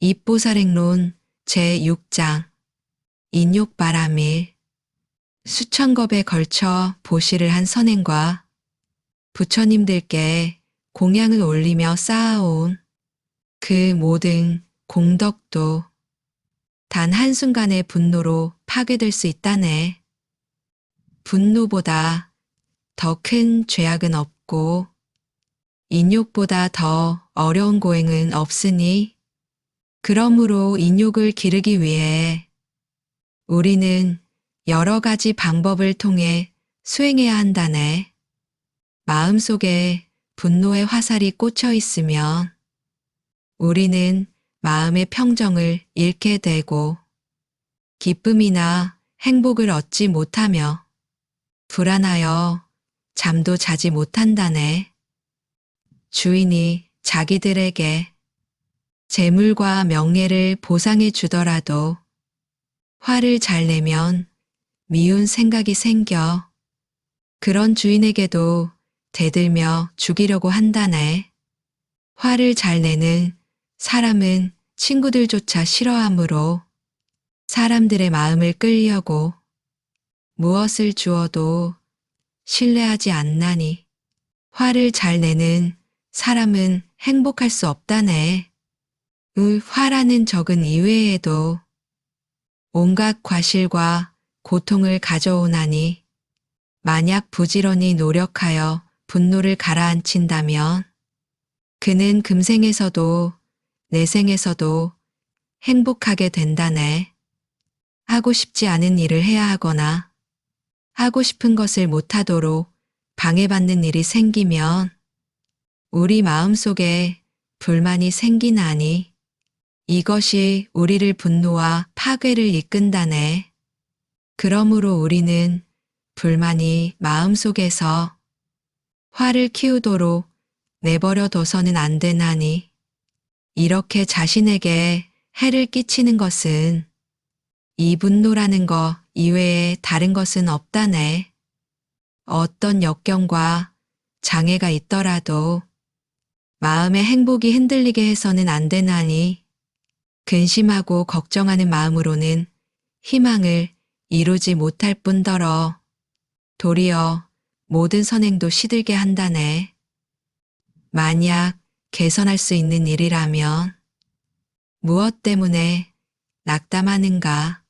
입보살행론 제6장 인욕바라밀. 수천 겁에 걸쳐 보시를 한 선행과 부처님들께 공양을 올리며 쌓아온 그 모든 공덕도 단 한순간의 분노로 파괴될 수 있다네. 분노보다 더 큰 죄악은 없고 인욕보다 더 어려운 고행은 없으니, 그러므로 인욕을 기르기 위해 우리는 여러 가지 방법을 통해 수행해야 한다네. 마음속에 분노의 화살이 꽂혀 있으면 우리는 마음의 평정을 잃게 되고 기쁨이나 행복을 얻지 못하며 불안하여 잠도 자지 못한다네. 주인이 자기들에게 재물과 명예를 보상해 주더라도 화를 잘 내면 미운 생각이 생겨 그런 주인에게도 대들며 죽이려고 한다네. 화를 잘 내는 사람은 친구들조차 싫어하므로 사람들의 마음을 끌려고 무엇을 주어도 신뢰하지 않나니, 화를 잘 내는 사람은 행복할 수 없다네. 화라는 적은 이외에도 온갖 과실과 고통을 가져오나니, 만약 부지런히 노력하여 분노를 가라앉힌다면 그는 금생에서도 내생에서도 행복하게 된다네. 하고 싶지 않은 일을 해야 하거나 하고 싶은 것을 못하도록 방해받는 일이 생기면 우리 마음속에 불만이 생기나니, 이것이 우리를 분노와 파괴를 이끈다네. 그러므로 우리는 불만이 마음속에서 화를 키우도록 내버려 둬서는 안 되나니, 이렇게 자신에게 해를 끼치는 것은 이 분노라는 것 이외에 다른 것은 없다네. 어떤 역경과 장애가 있더라도 마음의 행복이 흔들리게 해서는 안 되나니, 근심하고 걱정하는 마음으로는 희망을 이루지 못할 뿐더러 도리어 모든 선행도 시들게 한다네. 만약 개선할 수 있는 일이라면 무엇 때문에 낙담하는가?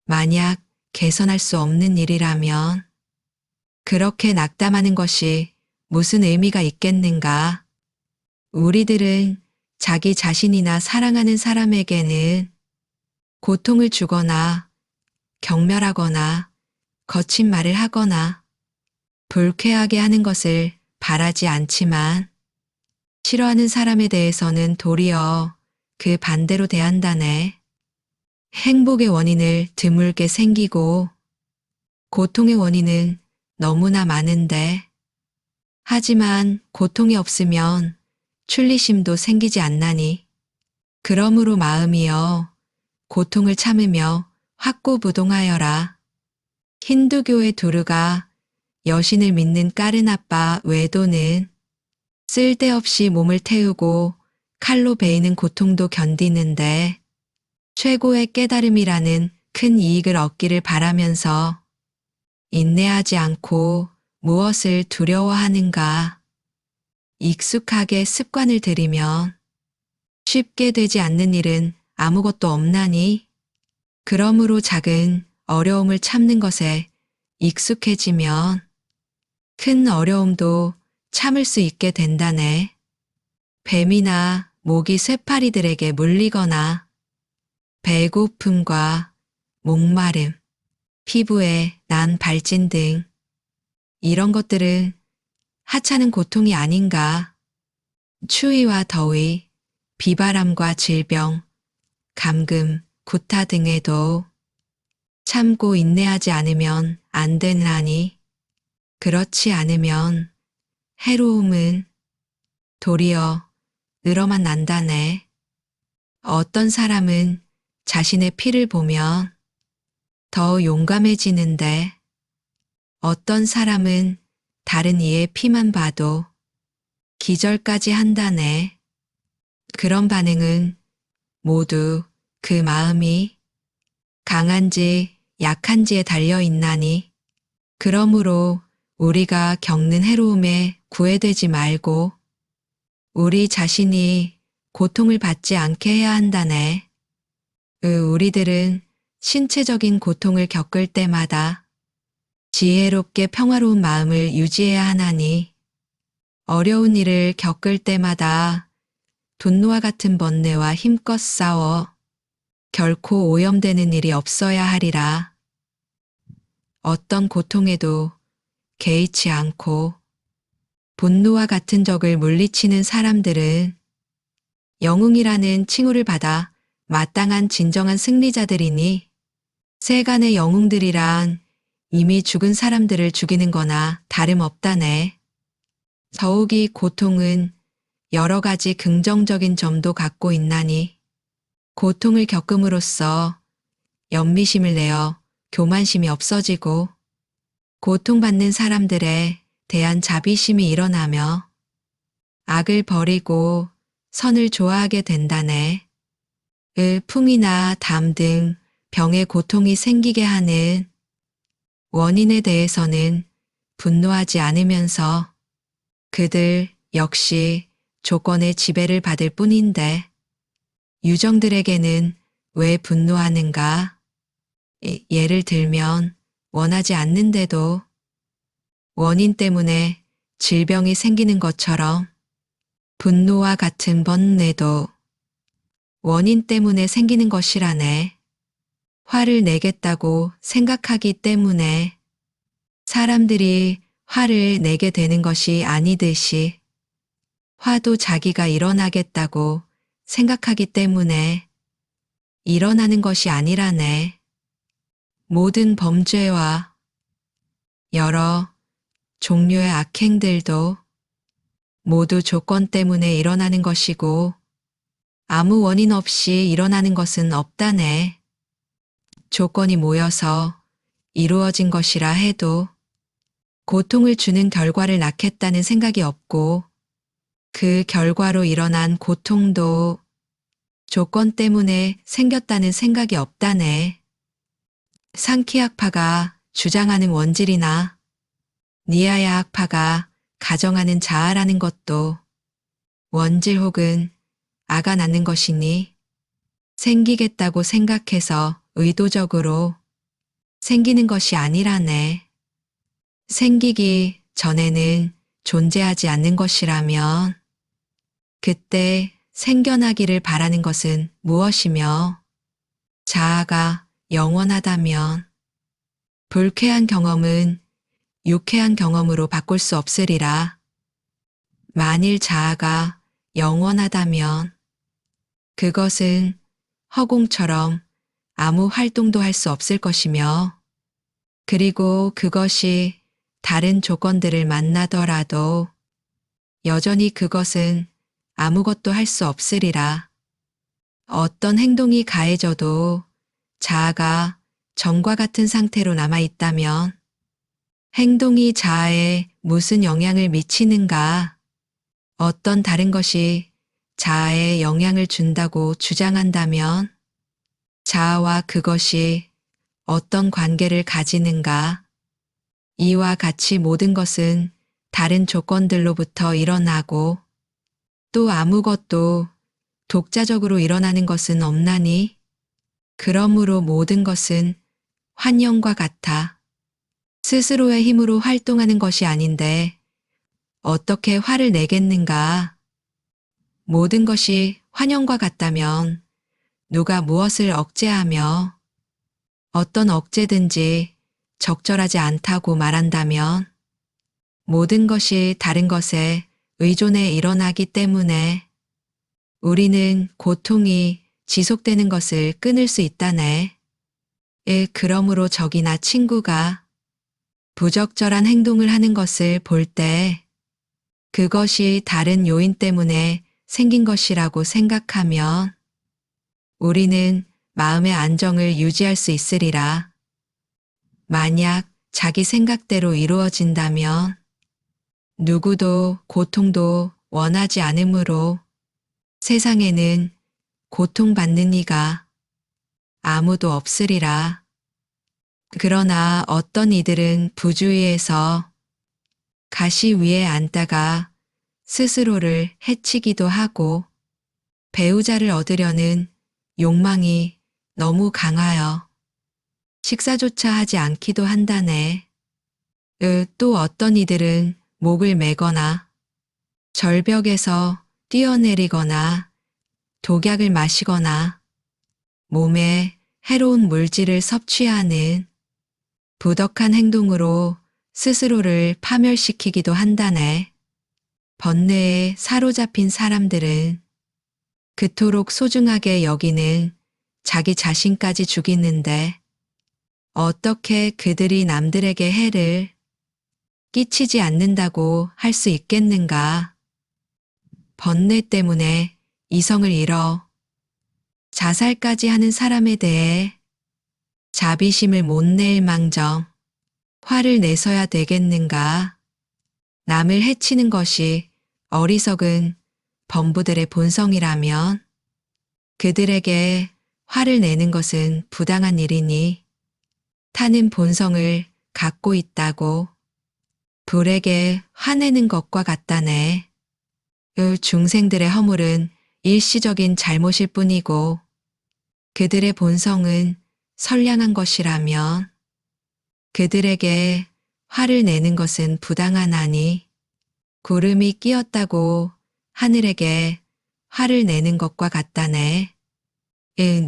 만약 개선할 수 없는 일이라면 그렇게 낙담하는 것이 무슨 의미가 있겠는가? 우리들은 자기 자신이나 사랑하는 사람에게는 고통을 주거나 경멸하거나 거친 말을 하거나 불쾌하게 하는 것을 바라지 않지만, 싫어하는 사람에 대해서는 도리어 그 반대로 대한다네. 행복의 원인을 드물게 생기고 고통의 원인은 너무나 많은데, 하지만 고통이 없으면 출리심도 생기지 않나니, 그러므로 마음이여 고통을 참으며 확고부동하여라. 힌두교의 두루가 여신을 믿는 까르나빠 외도는 쓸데없이 몸을 태우고 칼로 베이는 고통도 견디는데 최고의 깨달음이라는 큰 이익을 얻기를 바라면서 인내하지 않고 무엇을 두려워하는가? 익숙하게 습관을 들이면 쉽게 되지 않는 일은 아무것도 없나니, 그러므로 작은 어려움을 참는 것에 익숙해지면 큰 어려움도 참을 수 있게 된다네. 뱀이나 모기 쇠파리들에게 물리거나 배고픔과 목마름, 피부에 난 발진 등 이런 것들은 하찮은 고통이 아닌가? 추위와 더위, 비바람과 질병, 감금, 구타 등에도 참고 인내하지 않으면 안 되나니, 그렇지 않으면 해로움은 도리어 늘어만 난다네. 어떤 사람은 자신의 피를 보면 더 용감해지는데, 어떤 사람은 다른 이의 피만 봐도 기절까지 한다네. 그런 반응은 모두 그 마음이 강한지 약한지에 달려 있나니. 그러므로 우리가 겪는 해로움에 구애되지 말고 우리 자신이 고통을 받지 않게 해야 한다네. 우리들은 신체적인 고통을 겪을 때마다 지혜롭게 평화로운 마음을 유지해야 하나니 어려운 일을 겪을 때마다 분노와 같은 번뇌와 힘껏 싸워 결코 오염되는 일이 없어야 하리라. 어떤 고통에도 개의치 않고 분노와 같은 적을 물리치는 사람들은 영웅이라는 칭호를 받아 마땅한 진정한 승리자들이니 세간의 영웅들이란 이미 죽은 사람들을 죽이는 거나 다름없다네. 더욱이 고통은 여러 가지 긍정적인 점도 갖고 있나니 고통을 겪음으로써 연미심을 내어 교만심이 없어지고 고통받는 사람들에 대한 자비심이 일어나며 악을 버리고 선을 좋아하게 된다네. 풍이나 담 등 병의 고통이 생기게 하는 원인에 대해서는 분노하지 않으면서 그들 역시 조건의 지배를 받을 뿐인데 유정들에게는 왜 분노하는가? 예를 들면 원하지 않는데도 원인 때문에 질병이 생기는 것처럼 분노와 같은 번뇌도 원인 때문에 생기는 것이라네. 화를 내겠다고 생각하기 때문에 사람들이 화를 내게 되는 것이 아니듯이 화도 자기가 일어나겠다고 생각하기 때문에 일어나는 것이 아니라네. 모든 범죄와 여러 종류의 악행들도 모두 조건 때문에 일어나는 것이고 아무 원인 없이 일어나는 것은 없다네. 조건이 모여서 이루어진 것이라 해도 고통을 주는 결과를 낳겠다는 생각이 없고 그 결과로 일어난 고통도 조건 때문에 생겼다는 생각이 없다네. 상키학파가 주장하는 원질이나 니아야 학파가 가정하는 자아라는 것도 원질 혹은 아가 낳는 것이니 생기겠다고 생각해서 의도적으로 생기는 것이 아니라네. 생기기 전에는 존재하지 않는 것이라면 그때 생겨나기를 바라는 것은 무엇이며 자아가 영원하다면 불쾌한 경험은 유쾌한 경험으로 바꿀 수 없으리라. 만일 자아가 영원하다면 그것은 허공처럼 아무 활동도 할 수 없을 것이며 그리고 그것이 다른 조건들을 만나더라도 여전히 그것은 아무것도 할 수 없으리라. 어떤 행동이 가해져도 자아가 전과 같은 상태로 남아있다면 행동이 자아에 무슨 영향을 미치는가? 어떤 다른 것이 자아에 영향을 준다고 주장한다면 자아와 그것이 어떤 관계를 가지는가? 이와 같이 모든 것은 다른 조건들로부터 일어나고 또 아무것도 독자적으로 일어나는 것은 없나니 그러므로 모든 것은 환영과 같아. 스스로의 힘으로 활동하는 것이 아닌데 어떻게 화를 내겠는가? 모든 것이 환영과 같다면 누가 무엇을 억제하며 어떤 억제든지 적절하지 않다고 말한다면 모든 것이 다른 것에 의존해 일어나기 때문에 우리는 고통이 지속되는 것을 끊을 수 있다네. 그러므로 적이나 친구가 부적절한 행동을 하는 것을 볼 때 그것이 다른 요인 때문에 생긴 것이라고 생각하면 우리는 마음의 안정을 유지할 수 있으리라. 만약 자기 생각대로 이루어진다면 누구도 고통도 원하지 않으므로 세상에는 고통받는 이가 아무도 없으리라. 그러나 어떤 이들은 부주의해서 가시 위에 앉다가 스스로를 해치기도 하고 배우자를 얻으려는 욕망이 너무 강하여 식사조차 하지 않기도 한다네. 또 어떤 이들은 목을 매거나 절벽에서 뛰어내리거나 독약을 마시거나 몸에 해로운 물질을 섭취하는 부덕한 행동으로 스스로를 파멸시키기도 한다네. 번뇌에 사로잡힌 사람들은 그토록 소중하게 여기는 자기 자신까지 죽이는데 어떻게 그들이 남들에게 해를 끼치지 않는다고 할 수 있겠는가? 번뇌 때문에 이성을 잃어 자살까지 하는 사람에 대해 자비심을 못 낼 망정 화를 내서야 되겠는가? 남을 해치는 것이 어리석은 범부들의 본성이라면 그들에게 화를 내는 것은 부당한 일이니 타는 본성을 갖고 있다고 불에게 화내는 것과 같다네. 중생들의 허물은 일시적인 잘못일 뿐이고 그들의 본성은 선량한 것이라면 그들에게 화를 내는 것은 부당하나니 구름이 끼었다고 하늘에게 화를 내는 것과 같다네.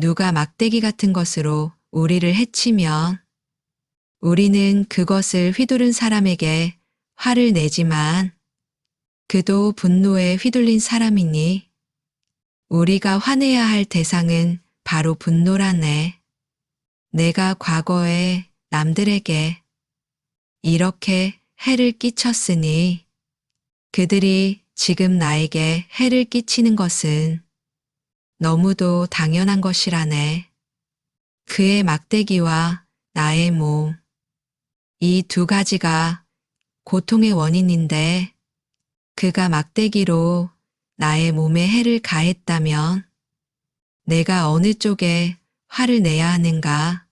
누가 막대기 같은 것으로 우리를 해치면 우리는 그것을 휘두른 사람에게 화를 내지만 그도 분노에 휘둘린 사람이니 우리가 화내야 할 대상은 바로 분노라네. 내가 과거에 남들에게 이렇게 해를 끼쳤으니 그들이 지금 나에게 해를 끼치는 것은 너무도 당연한 것이라네. 그의 막대기와 나의 몸, 이 두 가지가 고통의 원인인데 그가 막대기로 나의 몸에 해를 가했다면 내가 어느 쪽에 화를 내야 하는가?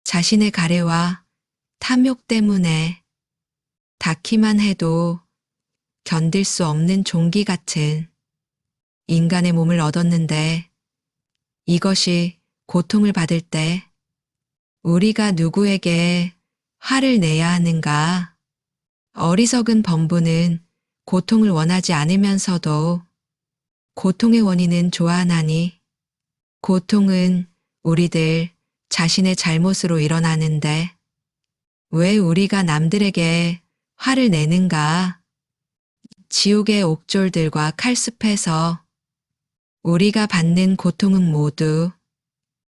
자신의 가래와 탐욕 때문에 닿기만 해도 견딜 수 없는 종기 같은 인간의 몸을 얻었는데 이것이 고통을 받을 때 우리가 누구에게 화를 내야 하는가? 어리석은 범부는 고통을 원하지 않으면서도 고통의 원인은 좋아하나니 고통은 우리들 자신의 잘못으로 일어나는데 왜 우리가 남들에게 화를 내는가? 지옥의 옥졸들과 칼숲에서 우리가 받는 고통은 모두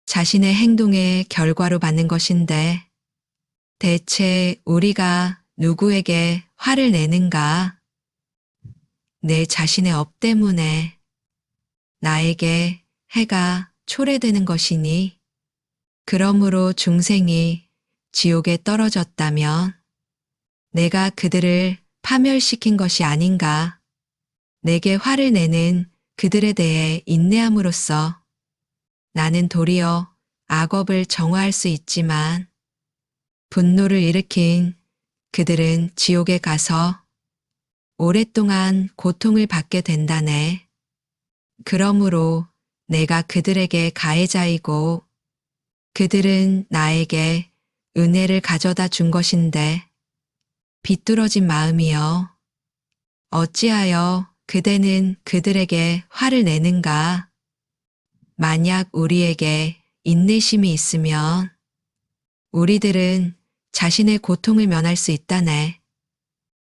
자신의 행동의 결과로 받는 것인데 대체 우리가 누구에게 화를 내는가? 내 자신의 업 때문에 나에게 해가 초래되는 것이니 그러므로 중생이 지옥에 떨어졌다면 내가 그들을 파멸시킨 것이 아닌가. 내게 화를 내는 그들에 대해 인내함으로써 나는 도리어 악업을 정화할 수 있지만 분노를 일으킨 그들은 지옥에 가서 오랫동안 고통을 받게 된다네. 그러므로 내가 그들에게 가해자이고 그들은 나에게 은혜를 가져다 준 것인데 비뚤어진 마음이여 어찌하여 그대는 그들에게 화를 내는가? 만약 우리에게 인내심이 있으면 우리들은 자신의 고통을 면할 수 있다네.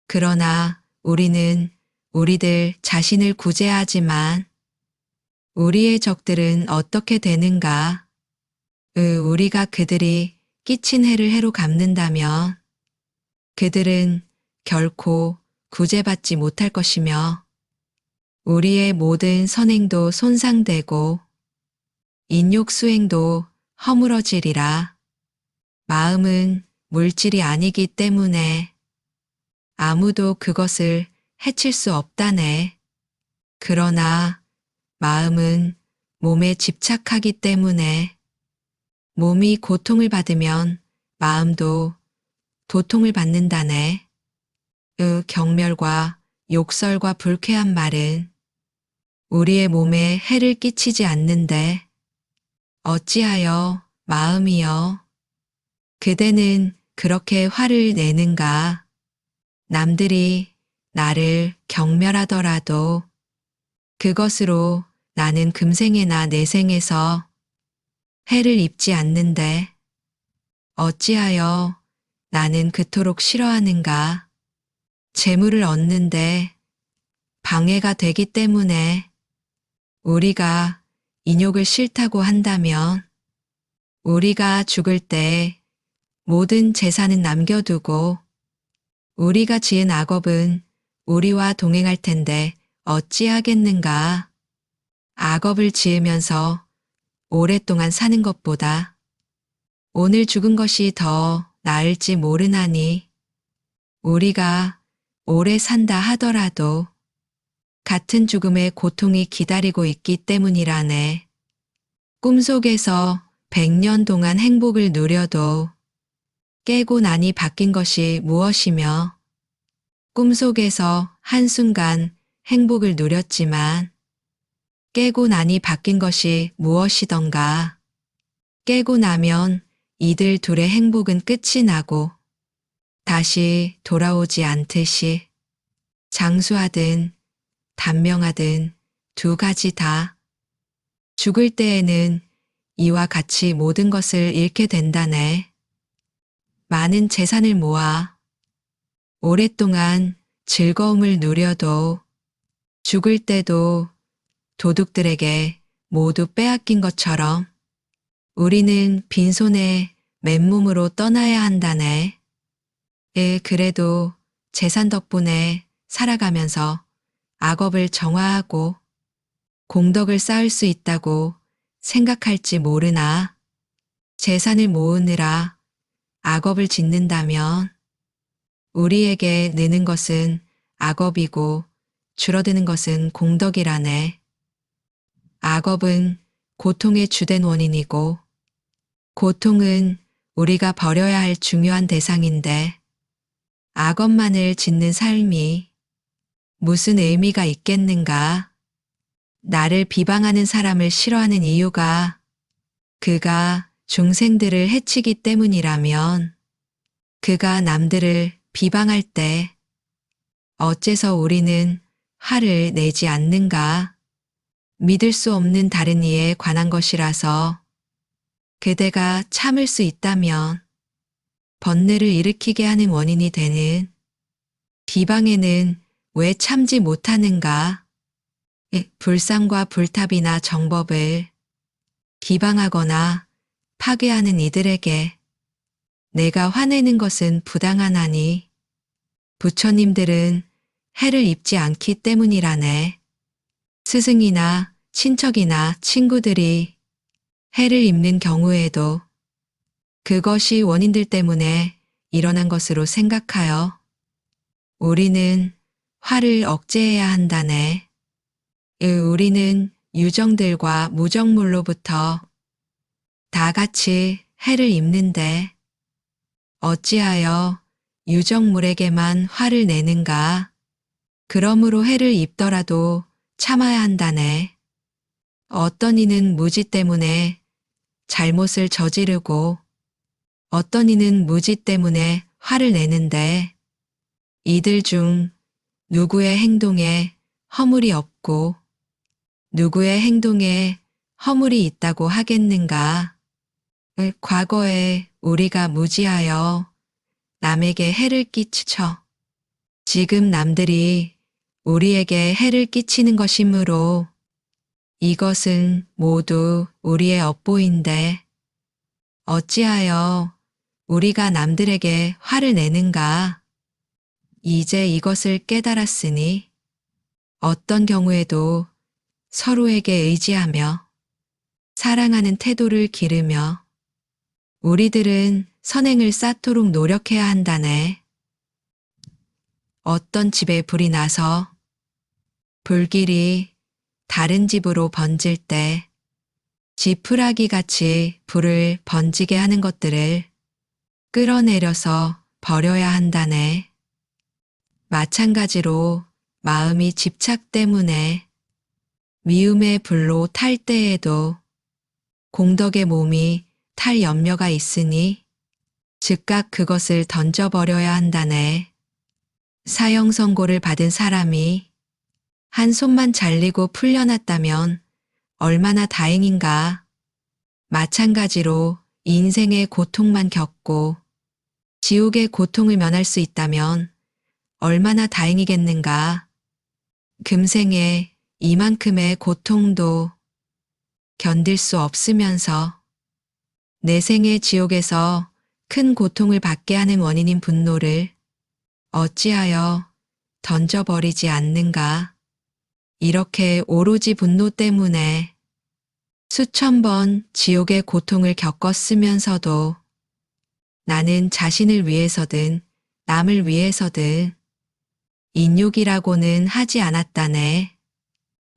그러나 우리는 우리들 자신을 구제하지만 우리의 적들은 어떻게 되는가? 우리가 그들이 끼친 해를 해로 갚는다면 그들은 결코 구제받지 못할 것이며 우리의 모든 선행도 손상되고 인욕 수행도 허물어지리라. 마음은 물질이 아니기 때문에 아무도 그것을 해칠 수 없다네. 그러나 마음은 몸에 집착하기 때문에 몸이 고통을 받으면 마음도 도통을 받는다네. 경멸과 욕설과 불쾌한 말은 우리의 몸에 해를 끼치지 않는데 어찌하여 마음이여 그대는 그렇게 화를 내는가? 남들이 나를 경멸하더라도 그것으로 나는 금생에나 내생에서 해를 입지 않는데 어찌하여 나는 그토록 싫어하는가? 재물을 얻는데 방해가 되기 때문에 우리가 인욕을 싫다고 한다면 우리가 죽을 때 모든 재산은 남겨두고 우리가 지은 악업은 우리와 동행할 텐데 어찌하겠는가? 악업을 지으면서 오랫동안 사는 것보다 오늘 죽은 것이 더 나을지 모르나니 우리가 오래 산다 하더라도 같은 죽음의 고통이 기다리고 있기 때문이라네. 꿈속에서 100년 동안 행복을 누려도 깨고 나니 바뀐 것이 무엇이며 꿈속에서 한순간 행복을 누렸지만 깨고 나니 바뀐 것이 무엇이던가. 깨고 나면 이들 둘의 행복은 끝이 나고 다시 돌아오지 않듯이 장수하든 단명하든 두 가지 다 죽을 때에는 이와 같이 모든 것을 잃게 된다네. 많은 재산을 모아 오랫동안 즐거움을 누려도 죽을 때도 도둑들에게 모두 빼앗긴 것처럼 우리는 빈손에 맨몸으로 떠나야 한다네. 그래도 재산 덕분에 살아가면서 악업을 정화하고 공덕을 쌓을 수 있다고 생각할지 모르나 재산을 모으느라 악업을 짓는다면 우리에게 느는 것은 악업이고 줄어드는 것은 공덕이라네. 악업은 고통의 주된 원인이고 고통은 우리가 버려야 할 중요한 대상인데 악업만을 짓는 삶이 무슨 의미가 있겠는가? 나를 비방하는 사람을 싫어하는 이유가 그가 중생들을 해치기 때문이라면 그가 남들을 비방할 때 어째서 우리는 화를 내지 않는가? 믿을 수 없는 다른 이에 관한 것이라서 그대가 참을 수 있다면 번뇌를 일으키게 하는 원인이 되는 비방에는 왜 참지 못하는가? 불상과 불탑이나 정법을 비방하거나 파괴하는 이들에게 내가 화내는 것은 부당하나니 부처님들은 해를 입지 않기 때문이라네. 스승이나 친척이나 친구들이 해를 입는 경우에도 그것이 원인들 때문에 일어난 것으로 생각하여 우리는 화를 억제해야 한다네. 우리는 유정들과 무정물로부터 다 같이 해를 입는데 어찌하여 유정물에게만 화를 내는가? 그러므로 해를 입더라도 참아야 한다네. 어떤 이는 무지 때문에 잘못을 저지르고 어떤 이는 무지 때문에 화를 내는데 이들 중 누구의 행동에 허물이 없고 누구의 행동에 허물이 있다고 하겠는가? 과거에 우리가 무지하여 남에게 해를 끼쳐 지금 남들이 우리에게 해를 끼치는 것이므로 이것은 모두 우리의 업보인데 어찌하여 우리가 남들에게 화를 내는가? 이제 이것을 깨달았으니 어떤 경우에도 서로에게 의지하며 사랑하는 태도를 기르며 우리들은 선행을 쌓도록 노력해야 한다네. 어떤 집에 불이 나서 불길이 다른 집으로 번질 때 지푸라기 같이 불을 번지게 하는 것들을 끌어내려서 버려야 한다네. 마찬가지로 마음이 집착 때문에 미움의 불로 탈 때에도 공덕의 몸이 탈 염려가 있으니 즉각 그것을 던져버려야 한다네. 사형 선고를 받은 사람이 한 손만 잘리고 풀려났다면 얼마나 다행인가. 마찬가지로 인생의 고통만 겪고 지옥의 고통을 면할 수 있다면 얼마나 다행이겠는가. 금생에 이만큼의 고통도 견딜 수 없으면서 내생의 지옥에서 큰 고통을 받게 하는 원인인 분노를 어찌하여 던져버리지 않는가. 이렇게 오로지 분노 때문에 수천 번 지옥의 고통을 겪었으면서도 나는 자신을 위해서든 남을 위해서든 인욕이라고는 하지 않았다네.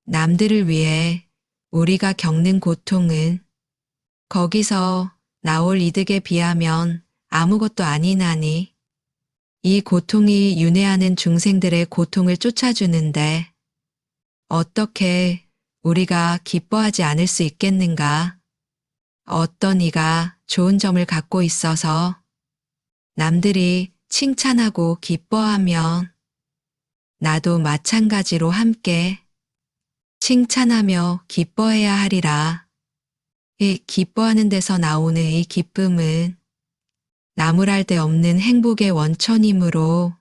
남들을 위해 우리가 겪는 고통은 거기서 나올 이득에 비하면 아무것도 아니나니 이 고통이 윤회하는 중생들의 고통을 쫓아주는데 어떻게 우리가 기뻐하지 않을 수 있겠는가? 어떤 이가 좋은 점을 갖고 있어서 남들이 칭찬하고 기뻐하면 나도 마찬가지로 함께 칭찬하며 기뻐해야 하리라. 이 기뻐하는 데서 나오는 이 기쁨은 나무랄 데 없는 행복의 원천이므로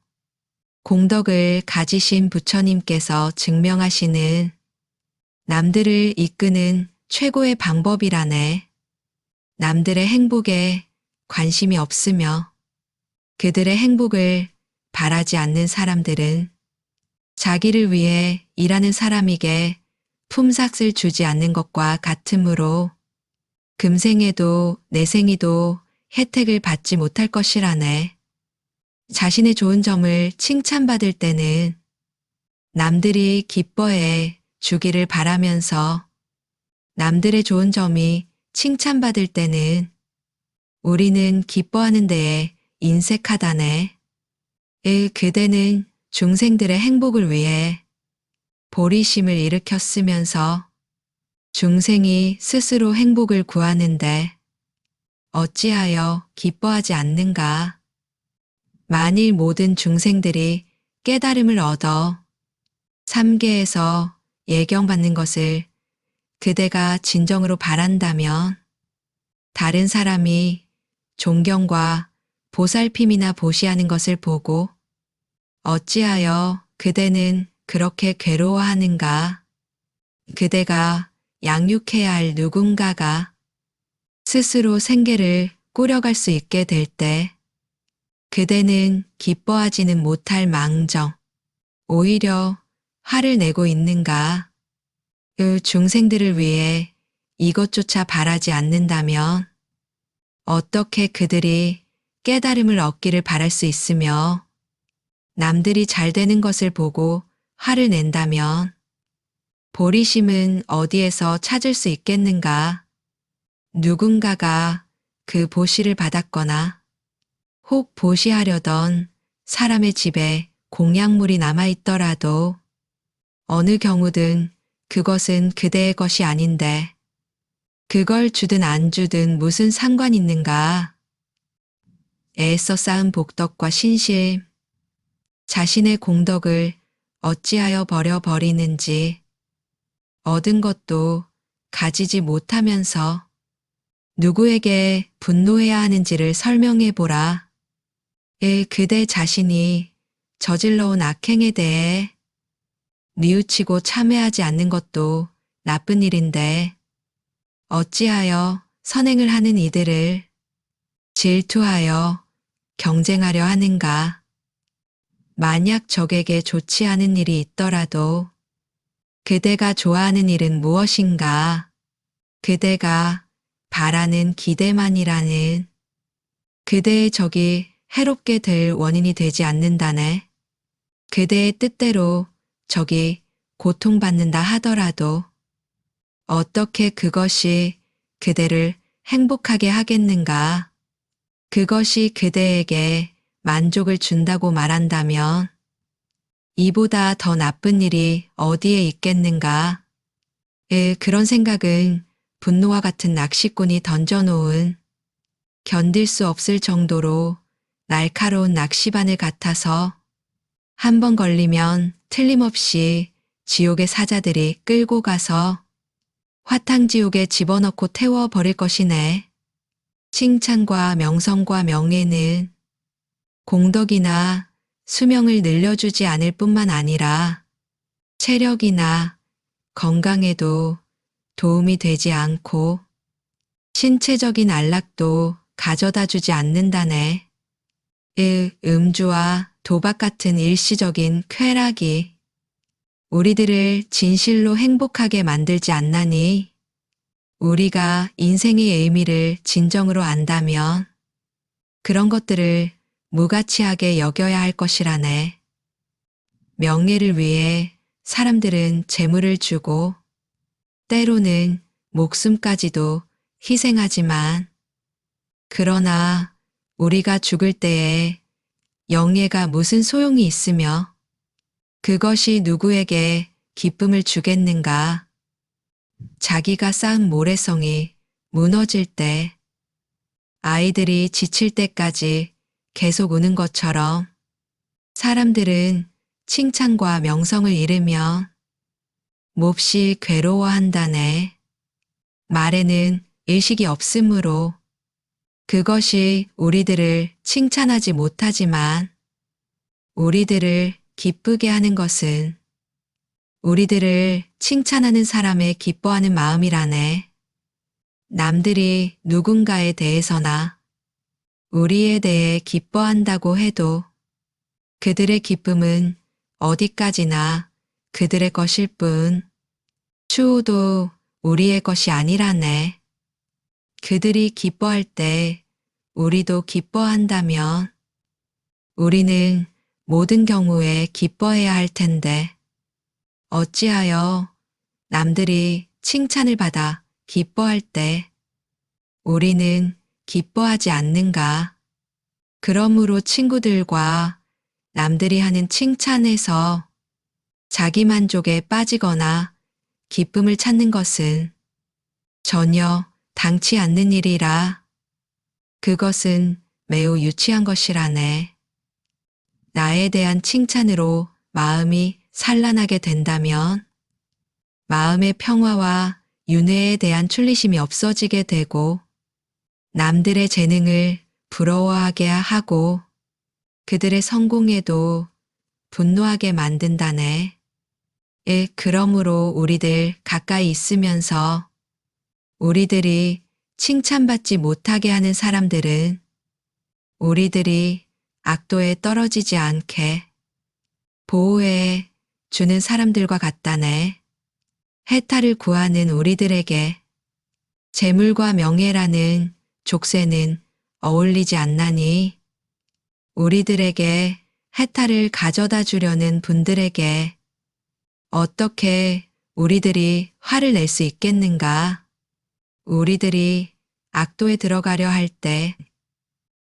공덕을 가지신 부처님께서 증명하시는 남들을 이끄는 최고의 방법이라네. 남들의 행복에 관심이 없으며 그들의 행복을 바라지 않는 사람들은 자기를 위해 일하는 사람에게 품삯을 주지 않는 것과 같으므로 금생에도 내생에도 혜택을 받지 못할 것이라네. 자신의 좋은 점을 칭찬받을 때는 남들이 기뻐해 주기를 바라면서 남들의 좋은 점이 칭찬받을 때는 우리는 기뻐하는 데에 인색하다네. 그대는 중생들의 행복을 위해 보리심을 일으켰으면서 중생이 스스로 행복을 구하는데 어찌하여 기뻐하지 않는가? 만일 모든 중생들이 깨달음을 얻어 삼계에서 예경받는 것을 그대가 진정으로 바란다면 다른 사람이 존경과 보살핌이나 보시하는 것을 보고 어찌하여 그대는 그렇게 괴로워하는가? 그대가 양육해야 할 누군가가 스스로 생계를 꾸려갈 수 있게 될 때 그대는 기뻐하지는 못할 망정 오히려 화를 내고 있는가? 그 중생들을 위해 이것조차 바라지 않는다면 어떻게 그들이 깨달음을 얻기를 바랄 수 있으며 남들이 잘 되는 것을 보고 화를 낸다면 보리심은 어디에서 찾을 수 있겠는가? 누군가가 그 보시를 받았거나 혹 보시하려던 사람의 집에 공약물이 남아있더라도 어느 경우든 그것은 그대의 것이 아닌데 그걸 주든 안 주든 무슨 상관 있는가? 애써 쌓은 복덕과 신심, 자신의 공덕을 어찌하여 버려버리는지 얻은 것도 가지지 못하면서 누구에게 분노해야 하는지를 설명해 보라. 그대 자신이 저질러온 악행에 대해 뉘우치고 참회하지 않는 것도 나쁜 일인데 어찌하여 선행을 하는 이들을 질투하여 경쟁하려 하는가? 만약 적에게 좋지 않은 일이 있더라도 그대가 좋아하는 일은 무엇인가? 그대가 바라는 기대만이라는 그대의 적이 해롭게 될 원인이 되지 않는다네. 그대의 뜻대로 적이 고통받는다 하더라도 어떻게 그것이 그대를 행복하게 하겠는가? 그것이 그대에게 만족을 준다고 말한다면 이보다 더 나쁜 일이 어디에 있겠는가? 그런 생각은 분노와 같은 낚시꾼이 던져놓은 견딜 수 없을 정도로 날카로운 낚시바늘 같아서 한 번 걸리면 틀림없이 지옥의 사자들이 끌고 가서 화탕지옥에 집어넣고 태워버릴 것이네. 칭찬과 명성과 명예는 공덕이나 수명을 늘려주지 않을 뿐만 아니라 체력이나 건강에도 도움이 되지 않고 신체적인 안락도 가져다 주지 않는다네. 음주와 도박 같은 일시적인 쾌락이 우리들을 진실로 행복하게 만들지 않나니 우리가 인생의 의미를 진정으로 안다면 그런 것들을 무가치하게 여겨야 할 것이라네. 명예를 위해 사람들은 재물을 주고 때로는 목숨까지도 희생하지만 그러나 우리가 죽을 때에 영예가 무슨 소용이 있으며 그것이 누구에게 기쁨을 주겠는가? 자기가 쌓은 모래성이 무너질 때 아이들이 지칠 때까지 계속 우는 것처럼 사람들은 칭찬과 명성을 잃으면 몹시 괴로워한다네. 말에는 의식이 없으므로 그것이 우리들을 칭찬하지 못하지만 우리들을 기쁘게 하는 것은 우리들을 칭찬하는 사람의 기뻐하는 마음이라네. 남들이 누군가에 대해서나 우리에 대해 기뻐한다고 해도 그들의 기쁨은 어디까지나 그들의 것일 뿐 추호도 우리의 것이 아니라네. 그들이 기뻐할 때 우리도 기뻐한다면 우리는 모든 경우에 기뻐해야 할 텐데 어찌하여 남들이 칭찬을 받아 기뻐할 때 우리는 기뻐하지 않는가? 그러므로 친구들과 남들이 하는 칭찬에서 자기 만족에 빠지거나 기쁨을 찾는 것은 전혀 당치 않는 일이라 그것은 매우 유치한 것이라네. 나에 대한 칭찬으로 마음이 산란하게 된다면 마음의 평화와 윤회에 대한 출리심이 없어지게 되고 남들의 재능을 부러워하게 하고 그들의 성공에도 분노하게 만든다네. 그러므로 우리들 가까이 있으면서 우리들이 칭찬받지 못하게 하는 사람들은 우리들이 악도에 떨어지지 않게 보호해 주는 사람들과 같다네. 해탈을 구하는 우리들에게 재물과 명예라는 족쇄는 어울리지 않나니 우리들에게 해탈을 가져다 주려는 분들에게 어떻게 우리들이 화를 낼 수 있겠는가? 우리들이 악도에 들어가려 할 때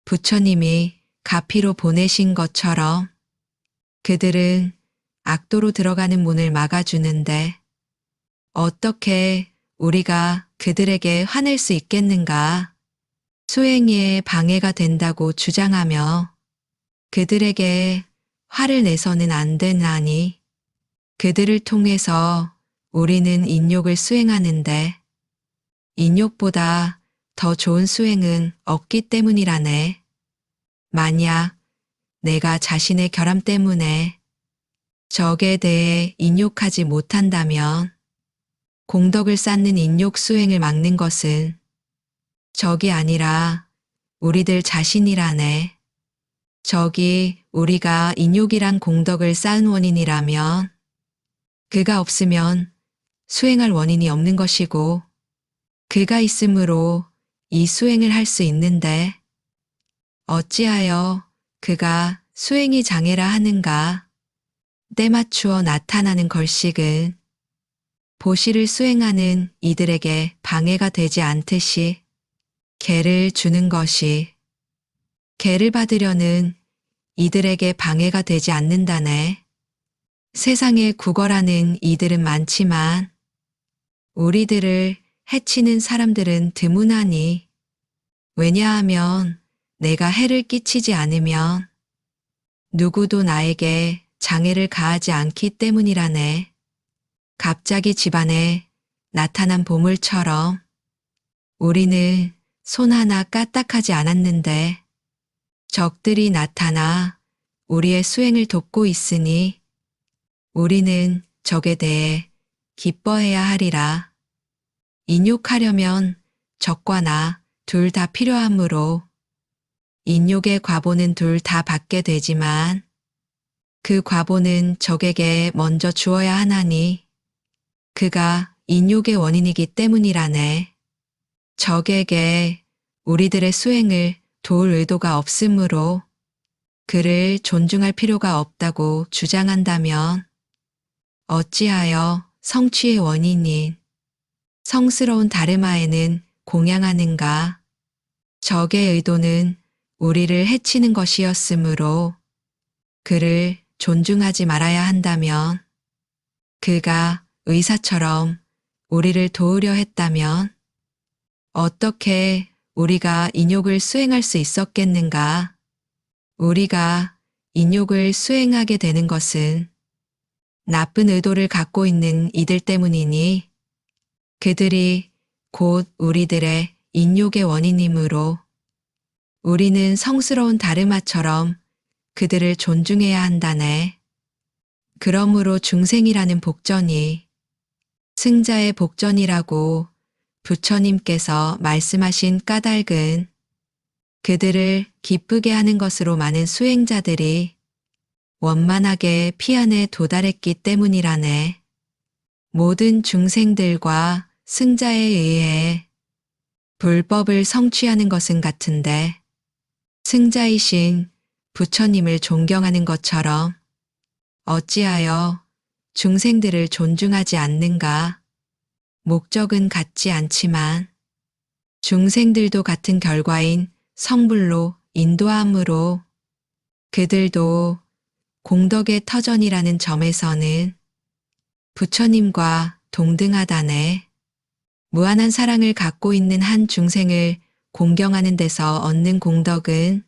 부처님이 가피로 보내신 것처럼 그들은 악도로 들어가는 문을 막아주는데 어떻게 우리가 그들에게 화낼 수 있겠는가? 수행에 방해가 된다고 주장하며 그들에게 화를 내서는 안 되나니 그들을 통해서 우리는 인욕을 수행하는데 인욕보다 더 좋은 수행은 없기 때문이라네. 만약 내가 자신의 결함 때문에 적에 대해 인욕하지 못한다면 공덕을 쌓는 인욕 수행을 막는 것은 적이 아니라 우리들 자신이라네. 적이 우리가 인욕이란 공덕을 쌓은 원인이라면 그가 없으면 수행할 원인이 없는 것이고 그가 있으므로 이 수행을 할 수 있는데 어찌하여 그가 수행이 장애라 하는가? 때맞추어 나타나는 걸식은 보시를 수행하는 이들에게 방해가 되지 않듯이 개를 주는 것이 개를 받으려는 이들에게 방해가 되지 않는다네. 세상에 구걸하는 이들은 많지만 우리들을 해치는 사람들은 드무나니, 왜냐하면 내가 해를 끼치지 않으면 누구도 나에게 장애를 가하지 않기 때문이라네. 갑자기 집안에 나타난 보물처럼 우리는 손 하나 까딱하지 않았는데 적들이 나타나 우리의 수행을 돕고 있으니 우리는 적에 대해 기뻐해야 하리라. 인욕하려면 적과 나 둘 다 필요하므로 인욕의 과보는 둘 다 받게 되지만 그 과보는 적에게 먼저 주어야 하나니 그가 인욕의 원인이기 때문이라네. 적에게 우리들의 수행을 도울 의도가 없으므로 그를 존중할 필요가 없다고 주장한다면 어찌하여 성취의 원인인 성스러운 다르마에는 공양하는가? 적의 의도는 우리를 해치는 것이었으므로 그를 존중하지 말아야 한다면 그가 의사처럼 우리를 도우려 했다면 어떻게 우리가 인욕을 수행할 수 있었겠는가? 우리가 인욕을 수행하게 되는 것은 나쁜 의도를 갖고 있는 이들 때문이니 그들이 곧 우리들의 인욕의 원인이므로 우리는 성스러운 다르마처럼 그들을 존중해야 한다네. 그러므로 중생이라는 복전이 승자의 복전이라고 부처님께서 말씀하신 까닭은 그들을 기쁘게 하는 것으로 많은 수행자들이 원만하게 피안에 도달했기 때문이라네. 모든 중생들과 승자에 의해 불법을 성취하는 것은 같은데 승자이신 부처님을 존경하는 것처럼 어찌하여 중생들을 존중하지 않는가? 목적은 같지 않지만 중생들도 같은 결과인 성불로 인도함으로 그들도 공덕의 터전이라는 점에서는 부처님과 동등하다네. 무한한 사랑을 갖고 있는 한 중생을 공경하는 데서 얻는 공덕은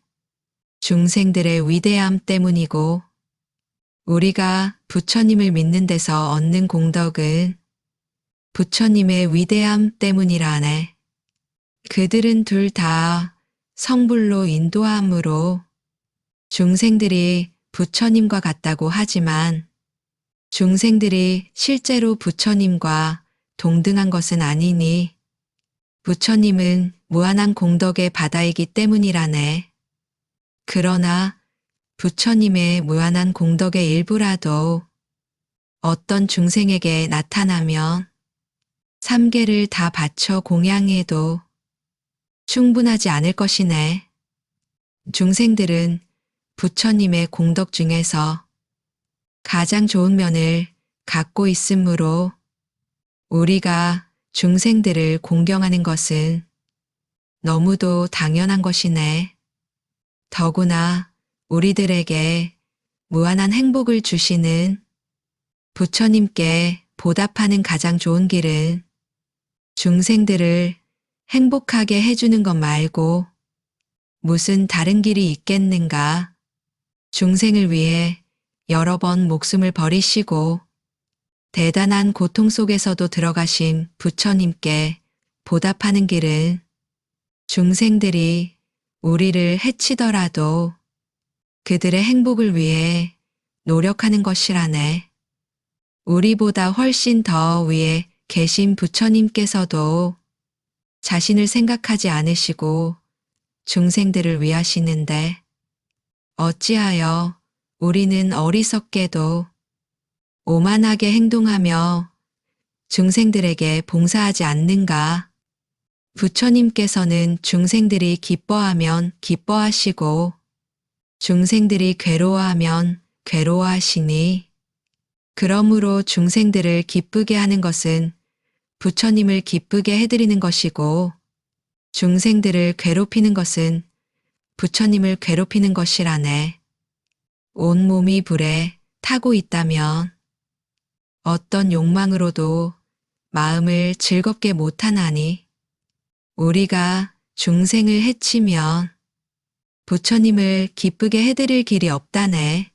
중생들의 위대함 때문이고 우리가 부처님을 믿는 데서 얻는 공덕은 부처님의 위대함 때문이라네. 그들은 둘 다 성불로 인도함으로 중생들이 부처님과 같다고 하지만 중생들이 실제로 부처님과 동등한 것은 아니니 부처님은 무한한 공덕의 바다이기 때문이라네. 그러나 부처님의 무한한 공덕의 일부라도 어떤 중생에게 나타나면 3개를 다 바쳐 공양해도 충분하지 않을 것이네. 중생들은 부처님의 공덕 중에서 가장 좋은 면을 갖고 있으므로 우리가 중생들을 공경하는 것은 너무도 당연한 것이네. 더구나 우리들에게 무한한 행복을 주시는 부처님께 보답하는 가장 좋은 길은 중생들을 행복하게 해주는 것 말고 무슨 다른 길이 있겠는가? 중생을 위해 여러 번 목숨을 버리시고 대단한 고통 속에서도 들어가신 부처님께 보답하는 길은 중생들이 우리를 해치더라도 그들의 행복을 위해 노력하는 것이라네. 우리보다 훨씬 더 위에 계신 부처님께서도 자신을 생각하지 않으시고 중생들을 위하시는데 어찌하여 우리는 어리석게도 오만하게 행동하며 중생들에게 봉사하지 않는가? 부처님께서는 중생들이 기뻐하면 기뻐하시고 중생들이 괴로워하면 괴로워하시니 그러므로 중생들을 기쁘게 하는 것은 부처님을 기쁘게 해드리는 것이고, 중생들을 괴롭히는 것은 부처님을 괴롭히는 것이라네. 온몸이 불에 타고 있다면 어떤 욕망으로도 마음을 즐겁게 못하나니, 우리가 중생을 해치면 부처님을 기쁘게 해드릴 길이 없다네.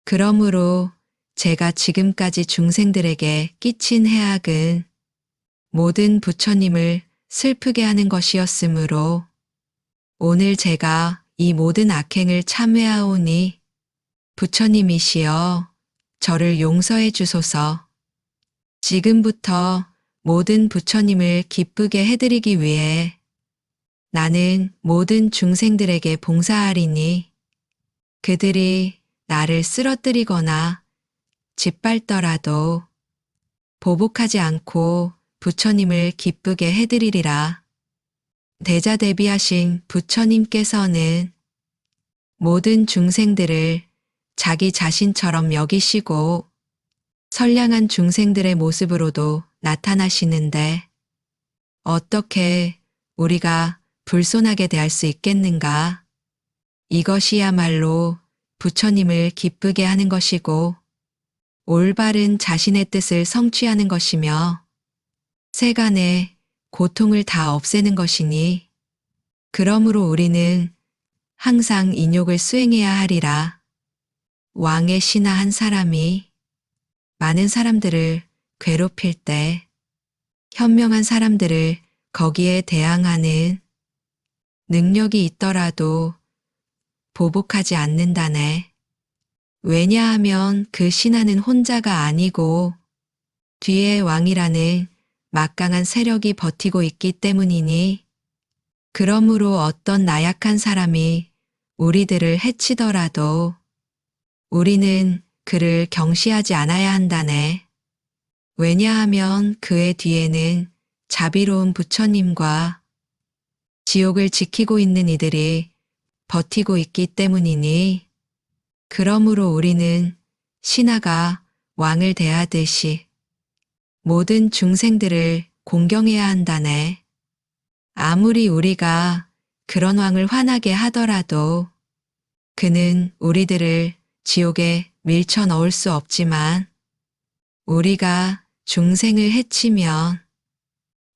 그러므로 제가 지금까지 중생들에게 끼친 해악은 모든 부처님을 슬프게 하는 것이었으므로, 오늘 제가 이 모든 악행을 참회하오니 부처님이시여 저를 용서해 주소서. 지금부터 모든 부처님을 기쁘게 해드리기 위해 나는 모든 중생들에게 봉사하리니, 그들이 나를 쓰러뜨리거나 짓밟더라도 보복하지 않고 부처님을 기쁘게 해드리리라. 대자대비하신 부처님께서는 모든 중생들을 자기 자신처럼 여기시고 선량한 중생들의 모습으로도 나타나시는데, 어떻게 우리가 불손하게 대할 수 있겠는가? 이것이야말로 부처님을 기쁘게 하는 것이고 올바른 자신의 뜻을 성취하는 것이며 세간의 고통을 다 없애는 것이니, 그러므로 우리는 항상 인욕을 수행해야 하리라. 왕의 신하 한 사람이 많은 사람들을 괴롭힐 때 현명한 사람들을 거기에 대항하는 능력이 있더라도 보복하지 않는다네. 왜냐하면 그 신하는 혼자가 아니고 뒤에 왕이라는 막강한 세력이 버티고 있기 때문이니, 그러므로 어떤 나약한 사람이 우리들을 해치더라도 우리는 그를 경시하지 않아야 한다네. 왜냐하면 그의 뒤에는 자비로운 부처님과 지옥을 지키고 있는 이들이 버티고 있기 때문이니, 그러므로 우리는 신하가 왕을 대하듯이 모든 중생들을 공경해야 한다네. 아무리 우리가 그런 왕을 화나게 하더라도 그는 우리들을 지옥에 밀쳐 넣을 수 없지만, 우리가 중생을 해치면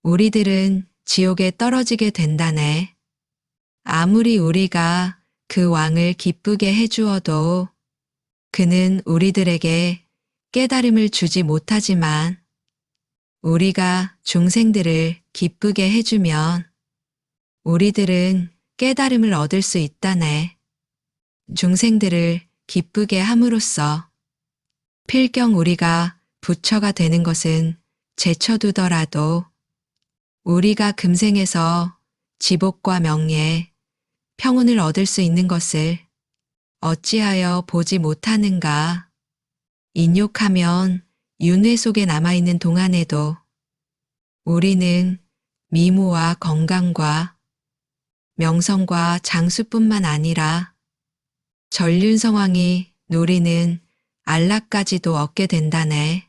우리들은 지옥에 떨어지게 된다네. 아무리 우리가 그 왕을 기쁘게 해주어도 그는 우리들에게 깨달음을 주지 못하지만, 우리가 중생들을 기쁘게 해주면 우리들은 깨달음을 얻을 수 있다네. 중생들을 기쁘게 함으로써 필경 우리가 부처가 되는 것은 제쳐두더라도 우리가 금생에서 지복과 명예, 평온을 얻을 수 있는 것을 어찌하여 보지 못하는가? 인욕하면 윤회 속에 남아있는 동안에도 우리는 미모와 건강과 명성과 장수뿐만 아니라 전륜성왕이 노리는 안락까지도 얻게 된다네.